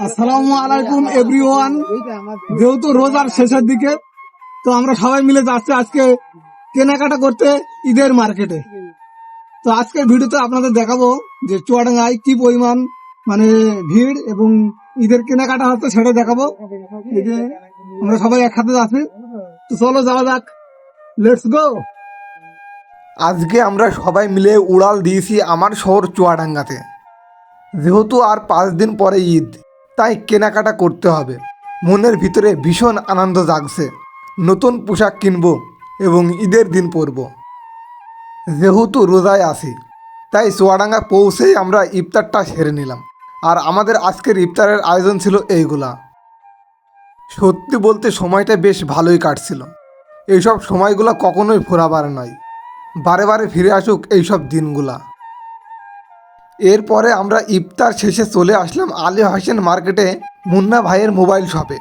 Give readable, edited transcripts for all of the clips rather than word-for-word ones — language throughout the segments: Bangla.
আসসালামু আলাইকুম এভরিওয়ান। যেহেতু রোজার শেষের দিকে, তো আমরা সবাই মিলে যাচ্ছি আজকে কেনাকাটা করতে ঈদের মার্কেটে। তো আজকের ভিডিওতে আপনাদের দেখাবো যে চুয়াডাঙ্গায় কি পরিমাণ মানে ভিড় এবং ঈদের কেনাকাটা হচ্ছে সেটা দেখাবো। এই যে আমরা সবাই একসাথে যাচ্ছি, তো চলো যাওয়া যাক, লেটস গো। আজকে আমরা সবাই মিলে উড়াল দিয়েছি আমার শহর চুয়াডাঙ্গাতে। যেহেতু আর 5 দিন পরে ঈদ, তাই কেনাকাটা করতে হবে। মনের ভিতরে ভীষণ আনন্দ জাগছে। নতুন পোশাক কিনবো এবং ঈদের দিন পরব। যেহেতু রোজায় আছি, তাই চুয়াডাঙ্গা পৌঁছেই আমরা ইফতারটা সেরে নিলাম। আর আমাদের আজকের ইফতারের আয়োজন ছিল এইগুলা। সত্যি বলতে সময়টা বেশ ভালোই কাটছিল। এইসব সময়গুলো কখনোই ফোরাবার নয়, বারে বারে ফিরে আসুক এইসব দিনগুলা। এরপরে আমরা ইফতার শেষে চলে আসলাম আলী হোসেন মার্কেটে, মুন্না ভাইয়ের মোবাইল শপে।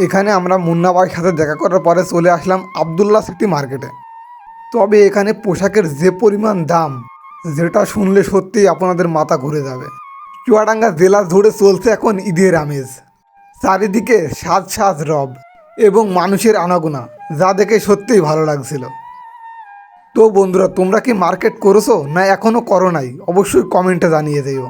এখানে আমরা মুন্না ভাইয়ের সাথে দেখা করার পরে চলে আসলাম আবদুল্লাহ সিটি মার্কেটে। তবে এখানে পোশাকের যে পরিমাণ দাম, যেটা শুনলে সত্যিই আপনাদের মাথা ঘুরে যাবে। চুয়াডাঙ্গা জেলা জুড়ে চলছে এখন ঈদের আমেজ। চারিদিকে সাজ সাজ রব এবং মানুষের আনাগোনা, যা দেখে সত্যিই ভালো লাগছিল। তো বন্ধুরা, তোমরা কি মার্কেট করেছো না এখনও করো নাই? অবশ্যই কমেন্টে জানিয়ে দিও।